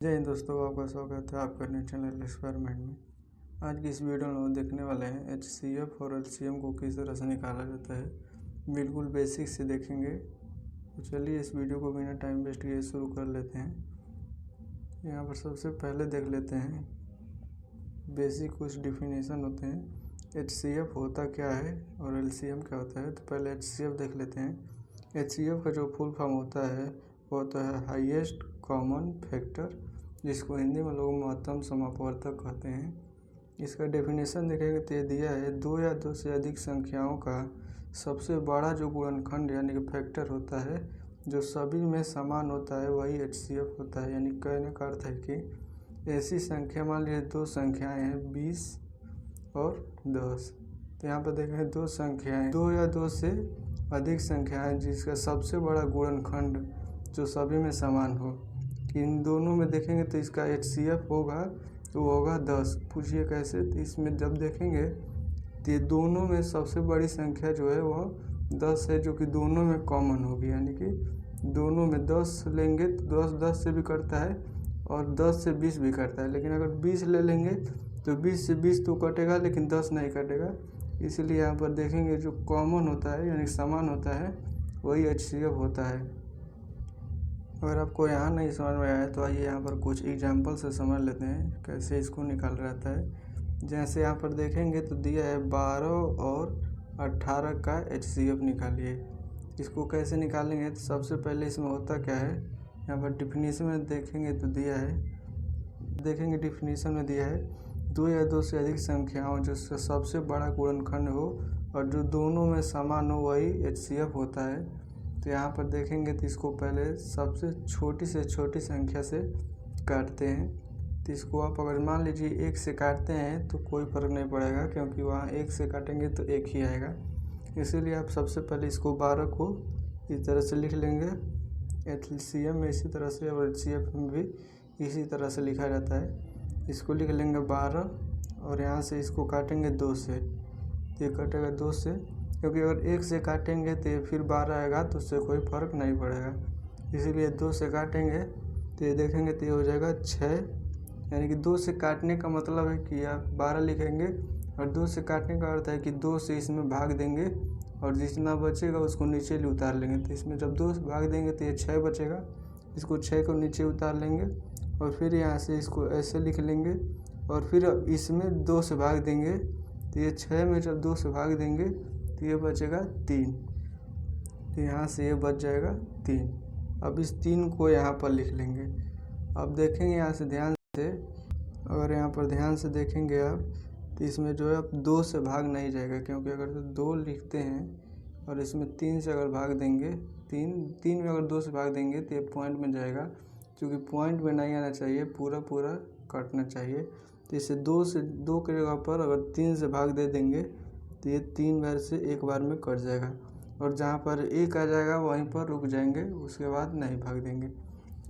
जय हिंद दोस्तों, आपका स्वागत है आपका अपने चैनल एक्सपेरिमेंट में। आज की इस वीडियो में हम देखने वाले हैं HCF और LCM को किस तरह से निकाला जाता है। बिल्कुल बेसिक से देखेंगे। तो चलिए इस वीडियो को बिना टाइम वेस्ट किए शुरू कर लेते हैं। यहाँ पर सबसे पहले देख लेते हैं बेसिक कुछ डिफिनेशन होते हैं। HCF होता क्या है और LCM क्या होता है। तो पहले HCF देख लेते हैं। HCF का जो फुल फॉर्म होता है वो होता है हाईएस्ट कॉमन फैक्टर, जिसको हिंदी में लोग महत्तम समापवर्तक कहते हैं। इसका डेफिनेशन देखेंगे तो ये दिया है, दो या दो से अधिक संख्याओं का सबसे बड़ा जो गुणनखंड यानी कि फैक्टर होता है जो सभी में समान होता है वही HCF होता है। यानी कहने का अर्थ है कि ऐसी संख्या, मान लीजिए दो संख्याएं हैं 20 और 10। तो यहाँ पर देखेंगे दो संख्याएं, दो या दो से अधिक संख्याएं जिसका सबसे बड़ा गुणनखंड जो सभी में समान हो। इन दोनों में देखेंगे तो इसका HCF होगा तो वो होगा 10। पूछिए कैसे। तो इसमें जब देखेंगे तो ये दोनों में सबसे बड़ी संख्या जो है वह 10 है, जो कि दोनों में कॉमन होगी। यानी कि दोनों में 10 लेंगे तो 10 से भी कटता है और 10 से 20 भी कटता है। लेकिन अगर 20 ले लेंगे तो 20 से 20 तो कटेगा लेकिन 10 नहीं कटेगा। इसलिए यहाँ पर देखेंगे जो कॉमन होता है यानी समान होता है वही HCF होता है। अगर आपको यहाँ नहीं समझ में आया तो आइए यहाँ पर कुछ एग्जाम्पल से समझ लेते हैं कैसे इसको निकाल रहता है। जैसे यहाँ पर देखेंगे तो दिया है 12 और 18 का HCF निकालिए। इसको कैसे निकालेंगे तो सबसे पहले इसमें होता क्या है, यहाँ पर डिफिनीशन में देखेंगे तो दिया है, देखेंगे डिफिनीशन में दिया है दो या दो से अधिक संख्याओं जिसका सबसे बड़ा गुणनखंड हो और जो दोनों में समान हो वही HCF होता है। तो यहाँ पर देखेंगे तो इसको पहले सबसे छोटी से छोटी संख्या से काटते हैं। तो इसको आप अगर मान लीजिए 1 से काटते हैं तो कोई फ़र्क नहीं पड़ेगा, क्योंकि वहाँ 1 से काटेंगे तो 1 ही आएगा। इसीलिए आप सबसे पहले इसको 12 को इस तरह से लिख लेंगे। LCM में इसी तरह से और HCF में भी इसी तरह से लिखा जाता है। इसको लिख लेंगे 12 और यहाँ से इसको काटेंगे 2 से। तो ये कटेगा 2 से, क्योंकि अगर 1 से काटेंगे तो फिर 12 आएगा तो उससे कोई फ़र्क नहीं पड़ेगा। इसीलिए 2 से काटेंगे तो ये देखेंगे तो ये हो जाएगा 6। यानी कि 2 से काटने का मतलब है कि आप 12 लिखेंगे और 2 से काटने का अर्थ है कि 2 से इसमें भाग देंगे और जितना बचेगा उसको नीचे ले उतार लेंगे। तो इसमें जब 2 से भाग देंगे तो ये 6 बचेगा, इसको 6 को नीचे उतार लेंगे और फिर यहाँ से इसको ऐसे लिख लेंगे और फिर इसमें 2 से भाग देंगे तो ये 6 में जब 2 से भाग देंगे तो ये बचेगा 3। तो यहाँ से ये बच जाएगा 3। अब इस 3 को यहाँ पर लिख लेंगे। अब देखेंगे यहाँ से ध्यान से, अगर यहाँ पर ध्यान से देखेंगे आप तो इसमें जो है अब 2 से भाग नहीं जाएगा, क्योंकि अगर तो 2 लिखते हैं और इसमें 3 से अगर भाग देंगे, 3 में अगर 2 से भाग देंगे तो ये पॉइंट में जाएगा। क्योंकि पॉइंट में नहीं आना चाहिए, पूरा पूरा कटना चाहिए। तो इसे 2 की जगह पर अगर 3 से भाग दे देंगे तो ये 3 बार से एक बार में कट जाएगा और जहाँ पर 1 आ जाएगा वहीं पर रुक जाएंगे, उसके बाद नहीं भाग देंगे।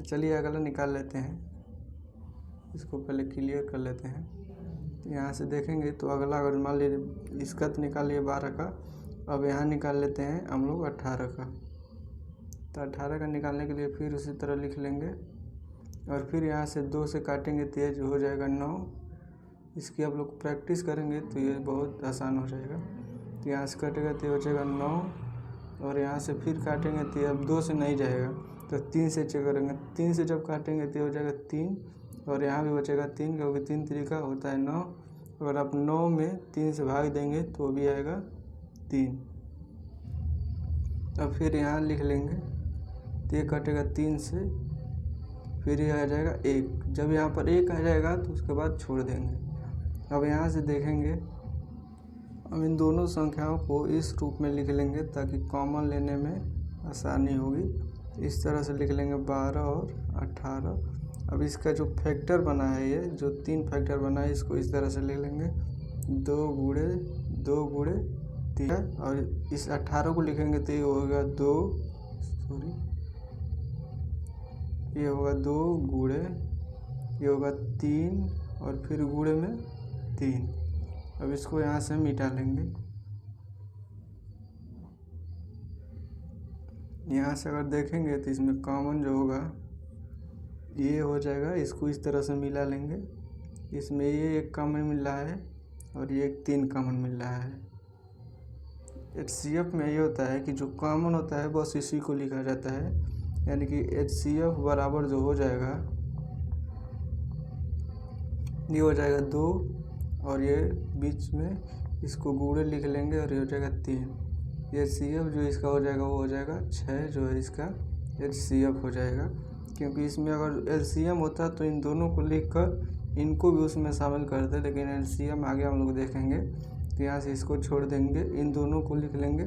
चलिए अगला निकाल लेते हैं। इसको पहले क्लियर कर लेते हैं। यहाँ से देखेंगे तो अगला अगर मान लीजिए इसका तो निकाल लिए 12 का, अब यहाँ निकाल लेते हैं हम लोग 18 का। तो 18 का निकालने के लिए फिर उसी तरह लिख लेंगे और फिर यहाँ से 2 से काटेंगे तो ये जो हो जाएगा 9। इसकी आप लोग प्रैक्टिस करेंगे तो ये बहुत आसान हो जाएगा। तो यहाँ से कटेगा तो ये हो जाएगा 9 और यहाँ से फिर काटेंगे तो ये अब 2 से नहीं जाएगा तो 3 से चेक करेंगे। 3 से जब काटेंगे तो ये हो जाएगा 3 और यहाँ भी बचेगा 3, क्योंकि 3 तरीका होता है 9। अगर आप 9 में 3 से भाग देंगे तो भी आएगा 3। अब फिर यहाँ लिख लेंगे तो ये कटेगा 3 से, फिर ये आ जाएगा 1। जब यहाँ पर 1 आ जाएगा तो उसके बाद छोड़ देंगे। अब यहाँ से देखेंगे हम इन दोनों संख्याओं को इस रूप में लिख लेंगे ताकि कॉमन लेने में आसानी होगी। इस तरह से लिख लेंगे 12 और 18। अब इसका जो फैक्टर बना है, ये जो 3 फैक्टर बना है, इसको इस तरह से लिख लेंगे 2 गुणे 2 गुणे 3 और इस 18 को लिखेंगे तो ये होगा 2 गुणे, ये होगा 3 और फिर गुणे में 3। अब इसको यहाँ से मिटा लेंगे। यहाँ से अगर देखेंगे तो इसमें कॉमन जो होगा ये हो जाएगा, इसको इस तरह से मिला लेंगे। इसमें ये एक कॉमन मिल रहा है और ये एक 3 कॉमन मिल रहा है। HCF में ये होता है कि जो कॉमन होता है बस इसी को लिखा जाता है, यानी कि HCF बराबर जो हो जाएगा ये हो जाएगा 2 और ये बीच में इसको गुणे लिख लेंगे और ये हो जाएगा 3। HCF जो इसका हो जाएगा वो हो जाएगा 6 जो है इसका HCF हो जाएगा। क्योंकि इसमें अगर LCM होता तो इन दोनों को लिखकर इनको भी उसमें शामिल करते, लेकिन LCM आगे हम लोग देखेंगे तो यहाँ से इसको छोड़ देंगे, इन दोनों को लिख लेंगे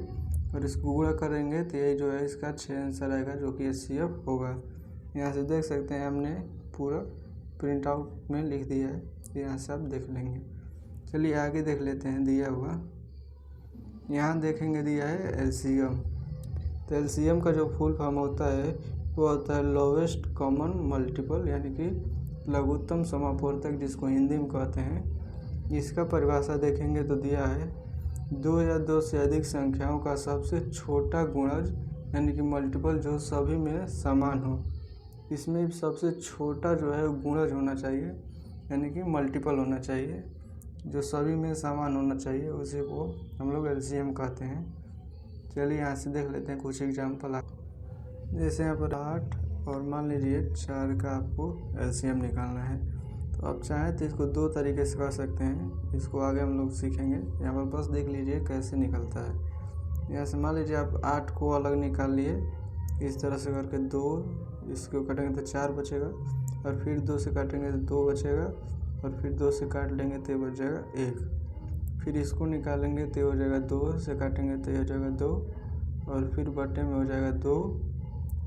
और इसको गुणा करेंगे तो ये जो है इसका 6 आंसर आएगा जो कि HCF होगा। यहाँ से देख सकते हैं हमने पूरा प्रिंट आउट में लिख दिया है, यहाँ से आप देख लेंगे। चलिए आगे देख लेते हैं दिया हुआ। यहाँ देखेंगे दिया है LCM। तो LCM का जो फुल फॉर्म होता है वो होता है लोवेस्ट कॉमन मल्टीपल, यानी कि लघुत्तम समापूर्तक, जिसको हिंदी में कहते हैं। इसका परिभाषा देखेंगे तो दिया है 2 या 2 से अधिक संख्याओं का सबसे छोटा गुणज, यानी कि मल्टीपल जो सभी में समान हो। इसमें सबसे छोटा जो है गुणज होना चाहिए, यानी कि मल्टीपल होना चाहिए, जो सभी में समान होना चाहिए, उसी को हम लोग LCM कहते हैं। चलिए यहाँ से देख लेते हैं कुछ एग्जाम्पल। जैसे यहाँ पर 8 और मान लीजिए 4 का आपको LCM निकालना है, तो आप चाहें तो इसको 2 तरीके से कर सकते हैं, इसको आगे हम लोग सीखेंगे। यहाँ पर बस देख लीजिए कैसे निकलता है। यहाँ से मान लीजिए आप 8 को अलग निकाल लिए, इस तरह से करके 2, इसको काटेंगे तो 4 बचेगा, और फिर 2 से काटेंगे तो 2 बचेगा, और फिर 2 से काट लेंगे तो बच जाएगा 1। फिर इसको निकालेंगे तो हो जाएगा 2 से काटेंगे तो हो जाएगा 2, और फिर बटे में हो जाएगा 2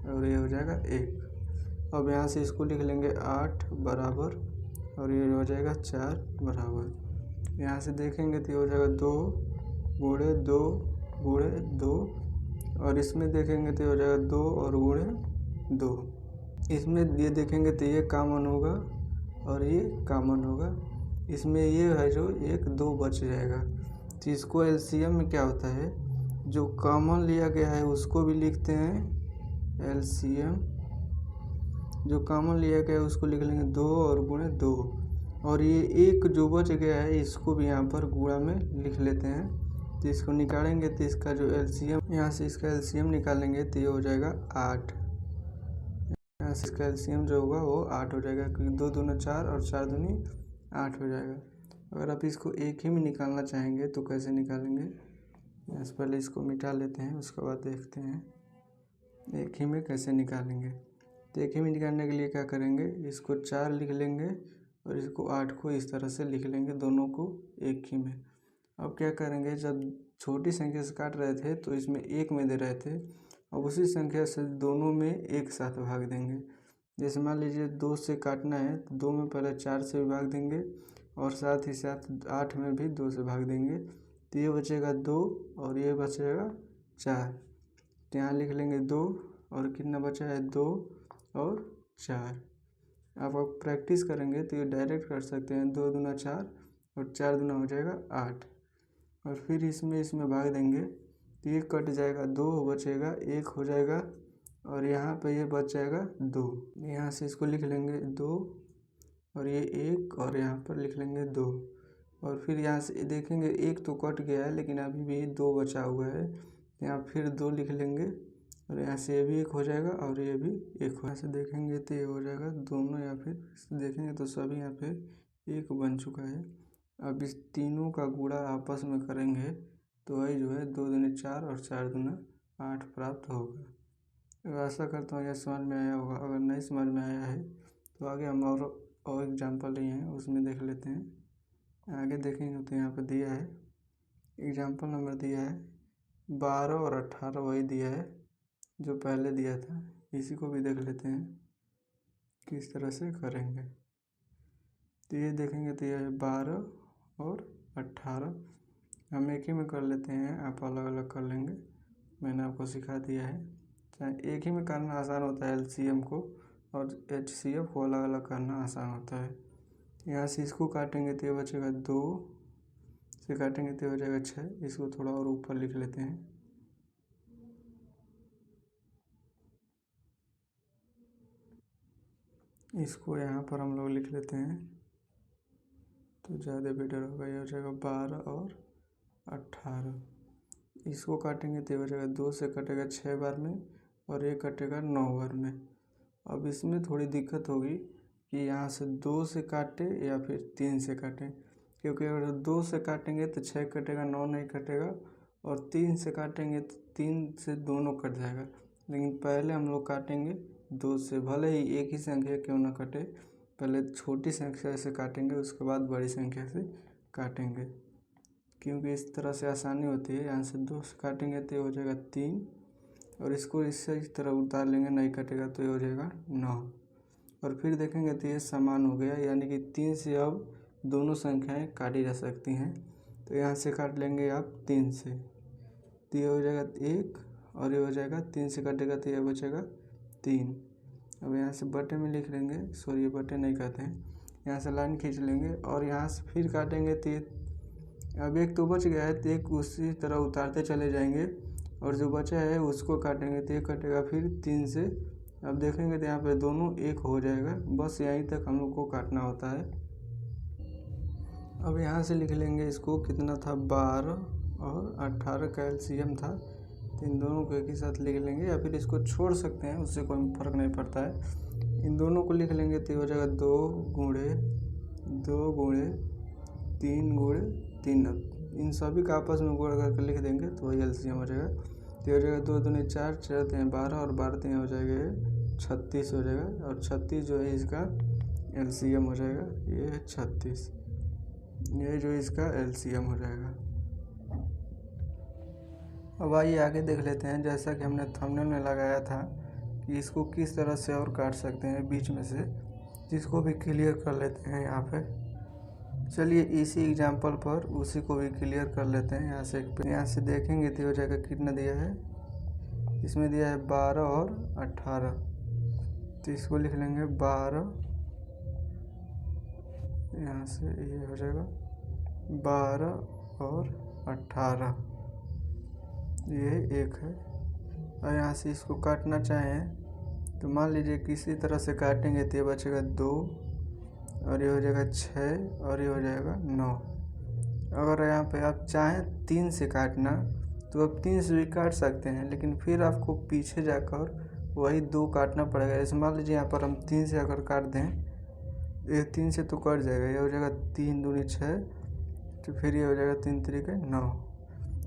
और ये हो जाएगा 1। अब यहाँ से इसको लिख लेंगे 8 बराबर और ये हो जाएगा 4 बराबर। यहाँ से देखेंगे तो ये हो जाएगा 2 गुणे 2 गुणे 2, और इसमें देखेंगे तो ये हो जाएगा 2 और गुणे 2। इसमें ये देखेंगे तो ये कॉमन होगा और ये कॉमन होगा। इसमें ये है जो 1 2 बच जाएगा। तो इसको LCM में क्या होता है, जो कॉमन लिया गया है उसको भी लिखते हैं LCM, जो कॉमन लिया गया है उसको लिख लेंगे 2 और गुणे 2, और ये 1 जो बच गया है इसको भी यहाँ पर गुणा में लिख लेते हैं। तो इसको निकालेंगे तो इसका जो LCM, यहाँ से इसका LCM निकालेंगे तो ये हो जाएगा 8। यहाँ से इसका LCM जो होगा वो 8 हो जाएगा, क्योंकि 2 दूनी 4 और 4 दूनी 8 हो जाएगा। अगर आप इसको एक ही में निकालना चाहेंगे तो कैसे निकालेंगे, यहाँ से पहले इसको मिटा लेते हैं, उसके बाद देखते हैं एक ही में कैसे निकालेंगे। तो एक ही में निकालने के लिए क्या करेंगे, इसको 4 लिख लेंगे और इसको 8 को इस तरह से लिख लेंगे, दोनों को एक ही में। अब क्या करेंगे, जब छोटी संख्या से काट रहे थे तो इसमें 1 में दे रहे थे, अब उसी संख्या से दोनों में एक साथ भाग देंगे। जैसे मान लीजिए 2 से काटना है तो 2 में पहले 4 से भी भाग देंगे और साथ ही साथ 8 में भी 2 से भाग देंगे, तो ये बचेगा 2 और ये बचेगा 4। तो यहाँ लिख लेंगे 2 और कितना बचा है 2 और 4। आप प्रैक्टिस करेंगे तो ये डायरेक्ट कर सकते हैं, 2 दूना 4 और 4 दूना हो जाएगा 8, और फिर इसमें भाग देंगे तो ये कट जाएगा, 2 बचेगा, 1 हो जाएगा, और यहाँ पे ये बच जाएगा 2। यहाँ से इसको लिख लेंगे 2 और ये 1 और यहाँ पर लिख लेंगे 2, और फिर यहाँ से देखेंगे 1 तो कट गया है लेकिन अभी भी 2 बचा हुआ है, यहाँ फिर 2 लिख लेंगे और यहाँ से ये भी 1 हो जाएगा और ये भी 1 हो। यहाँ से देखेंगे तो ये हो जाएगा दोनों, या फिर देखेंगे तो सभी यहाँ पे 1 बन चुका है। अब इस तीनों का गुणा आपस में करेंगे तो वही जो है 2 दूनी 4 और 4 दूना 8 प्राप्त होगा। आशा करता हूँ यह समझ में आया होगा। अगर नहीं समझ में आया है तो आगे हम और एग्जाम्पल लिए हैं उसमें देख लेते हैं। आगे देखेंगे तो यहाँ पर दिया है एग्जाम्पल नंबर दिया है 12 और 18, वही दिया है जो पहले दिया था। इसी को भी देख लेते हैं किस तरह से करेंगे। तो ये देखेंगे तो ये है 12 और 18, हम एक ही में कर लेते हैं, आप अलग अलग कर लेंगे, मैंने आपको सिखा दिया है। चाहे एक ही में करना आसान होता है LCM को, और HCF को अलग अलग करना आसान होता है। यहाँ से इसको काटेंगे तो ये बचेगा 2 से काटेंगे तो हो जाएगा 6। इसको थोड़ा और ऊपर लिख लेते हैं। इसको यहाँ पर हम लोग लिख लेते हैं तो ज़्यादा बेटर होगा। ये हो जाएगा 12 और 18। इसको काटेंगे तो ये हो जाएगा 2 से कटेगा 6 बार में और ये कटेगा 9 बार में। अब इसमें थोड़ी दिक्कत होगी कि यहाँ से 2 से काटे या फिर 3 से काटें, क्योंकि अगर 2 से काटेंगे तो 6 कटेगा, 9 नहीं कटेगा, और 3 से काटेंगे तो 3 से दोनों कट जाएगा। लेकिन पहले हम लोग काटेंगे 2 से, भले ही एक ही संख्या क्यों ना कटे, पहले छोटी संख्या से काटेंगे उसके बाद बड़ी संख्या से काटेंगे, क्योंकि इस तरह से आसानी होती है। यहाँ से 2 से काटेंगे तो ये हो जाएगा 3 और इसको इससे इस तरह उतार लेंगे, नहीं कटेगा तो ये हो जाएगा 9। और फिर देखेंगे तो ये समान हो गया, यानी कि 3 से अब दोनों संख्याएं काटी जा सकती हैं। तो यहाँ से काट लेंगे आप 3 से, तो ये हो जाएगा 1 और ये हो जाएगा 3 से काटेगा तो ये बचेगा 3। अब यहाँ से बटे में लिख लेंगे, सॉरी ये बटे नहीं कहते हैं, यहाँ से लाइन खींच लेंगे और यहाँ से फिर काटेंगे तो ये अब एक तो बच गया है तो एक उसी तरह उतारते चले जाएंगे और जो बचा है उसको काटेंगे तो ये कटेगा फिर 3 से। अब देखेंगे तो यहाँ पे दोनों एक हो जाएगा, बस यहीं तक हम लोग को काटना होता है। अब यहाँ से लिख लेंगे इसको कितना था, 12 और 18 का एलसीएम था, तो इन दोनों को एक ही साथ लिख लेंगे या फिर इसको छोड़ सकते हैं, उससे कोई फर्क नहीं पड़ता है। इन दोनों को लिख लेंगे तो हो जाएगा 2 गुणे 3 गुणे 3। इन सभी का आपस में गुणा करके लिख देंगे तो वही एलसीएम हो जाएगा। तो हो जाएगा 2 दूनी 4, 4 3 12 और 12 3 हो जाएगा 36 हो जाएगा, और 36 जो है इसका एलसीएम हो जाएगा, ये है 36, ये जो इसका एलसीएम हो जाएगा। अब आइए आगे देख लेते हैं, जैसा कि हमने थंबनेल में लगाया था कि इसको किस तरह से और काट सकते हैं बीच में से, जिसको भी क्लियर कर लेते हैं यहाँ पे। चलिए इसी एग्जांपल पर उसी को भी क्लियर कर लेते हैं। यहाँ से देखेंगे तो हो जाएगा कितना दिया है, इसमें दिया है 12 और 18, तो इसको लिख लेंगे 12, यहाँ से ये हो जाएगा 12 और 18, ये एक है। और यहाँ से इसको काटना चाहें तो मान लीजिए किसी तरह से काटेंगे तो ये बचेगा 2 और ये हो जाएगा 6 और ये हो जाएगा 9। अगर यहाँ पे आप चाहें 3 से काटना तो आप 3 से भी काट सकते हैं, लेकिन फिर आपको पीछे जाकर वही 2 काटना पड़ेगा। जैसे मान लीजिए यहाँ पर हम 3 से अगर काट दें, ये 3 से तो कट जाएगा, ये हो जाएगा 3 दूनी 6, तो फिर ये हो जाएगा 3 तरीके 9।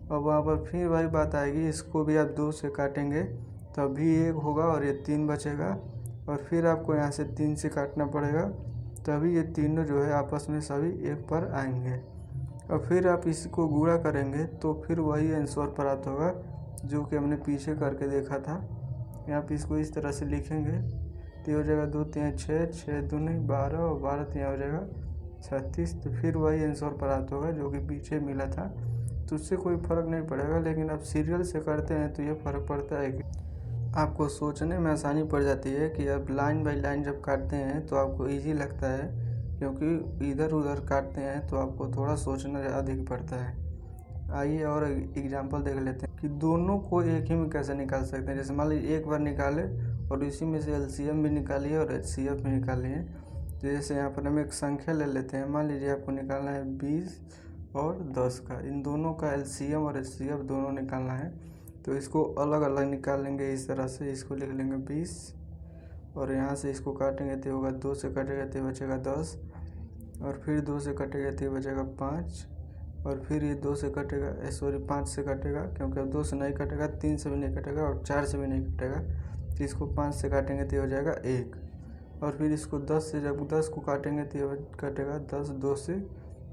और वहाँ पर फिर वही बात आएगी, इसको भी आप 2 से काटेंगे तभी 1 होगा और ये 3 बचेगा, और फिर आपको यहाँ से 3 से काटना पड़ेगा तभी ये तीनों जो है आपस में सभी 1 पर आएंगे। और फिर आप इसको गुणा करेंगे तो फिर वही आंसर प्राप्त होगा जो कि हमने पीछे करके देखा था। यहाँ पे इसको इस तरह से लिखेंगे तो हो जाएगा 2 3 6, 6 दूनी 12 और 12 3 हो जाएगा 36, तो फिर वही आंसर प्राप्त होगा जो कि पीछे मिला था। तो उससे कोई फ़र्क नहीं पड़ेगा, लेकिन आप सीरियल से करते हैं तो ये फ़र्क पड़ता है कि आपको सोचने में आसानी पड़ जाती है कि आप लाइन बाय लाइन जब काटते हैं तो आपको इजी लगता है, क्योंकि इधर उधर काटते हैं तो आपको थोड़ा सोचना अधिक पड़ता है। आइए और एग्जांपल देख लेते हैं कि दोनों को एक ही में कैसे निकाल सकते हैं। जैसे मान लीजिए एक बार निकाले और इसी में से एलसीएम भी निकालिए और एचसीएफ भी निकालिए। तो जैसे यहाँ पर हम एक संख्या ले लेते हैं, मान लीजिए आपको निकालना है 20 और 10 का, इन दोनों का एलसीएम और एचसीएफ दोनों निकालना है। तो इसको अलग अलग निकाल लेंगे इस तरह से, इसको लिख लेंगे 20 और यहाँ से इसको काटेंगे तो होगा 2 से कटेगा तो बचेगा 10, और फिर 2 से कटेगा तो बचेगा 5, और फिर ये 2 से कटेगा, सॉरी 5 से कटेगा, क्योंकि अब 2 से नहीं कटेगा, 3 से भी नहीं कटेगा और 4 से भी नहीं कटेगा, तो इसको 5 से काटेंगे तो हो जाएगा 1, और फिर इसको 10 से जब 10 को काटेंगे तो कटेगा 10 2 से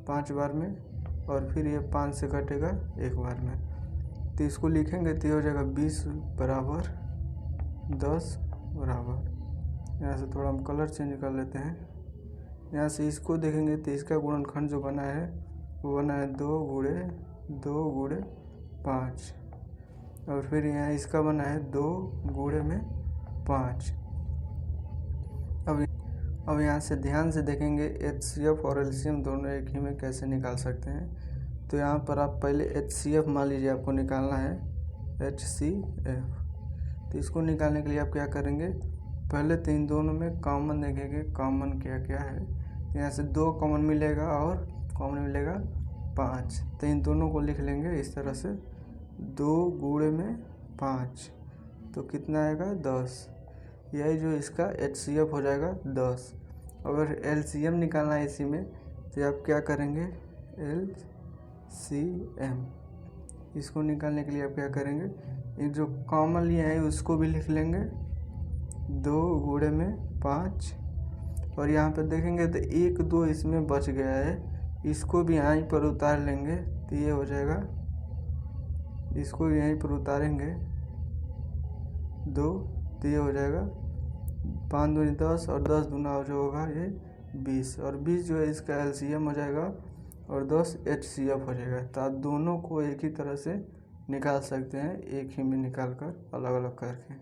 5 बार में, और फिर ये 5 से कटेगा 1 बार में। तो इसको लिखेंगे तो हो जाएगा 20 बराबर 10 बराबर, यहाँ से थोड़ा हम कलर चेंज कर लेते हैं। यहाँ से इसको देखेंगे तो इसका गुणनखंड जो बना है वो बना है 2 गुणे 5, और फिर यहाँ इसका बना है 2 गुणे में 5। अब यहाँ से ध्यान से देखेंगे एचसीएफ और एलसीएम दोनों एक ही में कैसे निकाल सकते हैं। तो यहाँ पर आप पहले एचसीएफ मान लीजिए आपको निकालना है, एचसीएफ। तो इसको निकालने के लिए आप क्या करेंगे, पहले तो इन दोनों में कॉमन देखेंगे, कॉमन क्या क्या है। यहाँ से 2 कॉमन मिलेगा और कॉमन मिलेगा 5, तो इन दोनों को लिख लेंगे इस तरह से 2 गुणे में 5, तो कितना आएगा 10। यही जो इसका HCF हो जाएगा 10। अगर LCM निकालना है इसी में तो आप क्या करेंगे, LCM इसको निकालने के लिए आप क्या करेंगे, ये जो कॉमन लिए हैं उसको भी लिख लेंगे 2 गुणे में 5, और यहाँ पर देखेंगे तो 1 2 इसमें बच गया है, इसको भी यहीं पर उतार लेंगे तो ये हो जाएगा, इसको यहीं पर उतारेंगे 2 तो ये हो जाएगा 5 दूनी 10 और 10 दूना जो होगा ये 20, और 20 जो है इसका LCM हो जाएगा और 10 HCF हो जाएगा। तो आप दोनों को एक ही तरह से निकाल सकते हैं, एक ही में निकाल कर अलग अलग करके।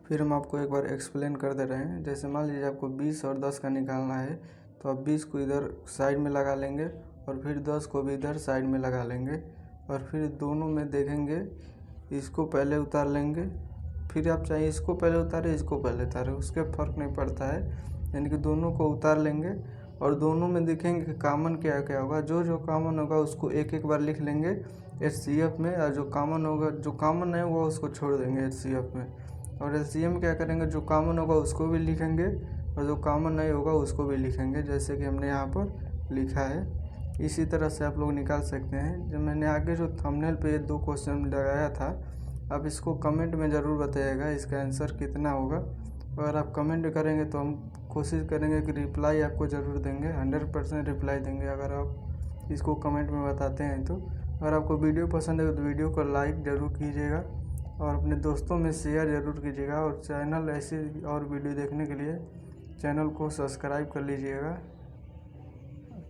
फिर हम आपको एक बार एक्सप्लेन कर दे रहे हैं। जैसे मान लीजिए आपको 20 और 10 का निकालना है, तो आप 20 को इधर साइड में लगा लेंगे और फिर 10 को भी इधर साइड में लगा लेंगे, और फिर दोनों में देखेंगे इसको पहले उतार लेंगे, फिर आप चाहे इसको पहले उतारें इसको पहले उतारें, उसके फ़र्क नहीं पड़ता है, यानी कि दोनों को उतार लेंगे और दोनों में देखेंगे कॉमन क्या क्या होगा। जो जो कॉमन होगा उसको एक एक बार लिख लेंगे HCF में, और जो कॉमन होगा, जो कॉमन नहीं होगा उसको छोड़ देंगे HCF में। और LCM क्या करेंगे, जो कॉमन होगा उसको भी लिखेंगे और जो कॉमन नहीं होगा उसको भी लिखेंगे, जैसे कि हमने यहाँ पर लिखा है। इसी तरह से आप लोग निकाल सकते हैं। जब मैंने आगे जो थंबनेल पे ये 2 क्वेश्चन लगाया था, आप इसको कमेंट में ज़रूर बताइएगा इसका आंसर कितना होगा। अगर आप कमेंट करेंगे तो हम कोशिश करेंगे कि रिप्लाई आपको ज़रूर देंगे, 100% रिप्लाई देंगे अगर आप इसको कमेंट में बताते हैं तो। अगर आपको वीडियो पसंद है तो वीडियो को लाइक ज़रूर कीजिएगा और अपने दोस्तों में शेयर ज़रूर कीजिएगा, और चैनल ऐसे और वीडियो देखने के लिए चैनल को सब्सक्राइब कर लीजिएगा।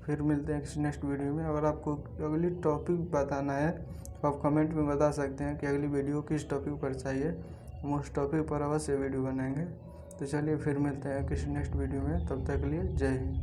फिर मिलते हैं किसी नेक्स्ट वीडियो में। अगर आपको अगली टॉपिक बताना है तो आप कमेंट में बता सकते हैं कि अगली वीडियो किस टॉपिक पर चाहिए, हम उस टॉपिक पर अवश्य वीडियो बनाएंगे। तो चलिए फिर मिलते हैं किसी नेक्स्ट वीडियो में, तब तक के लिए जय हिंद।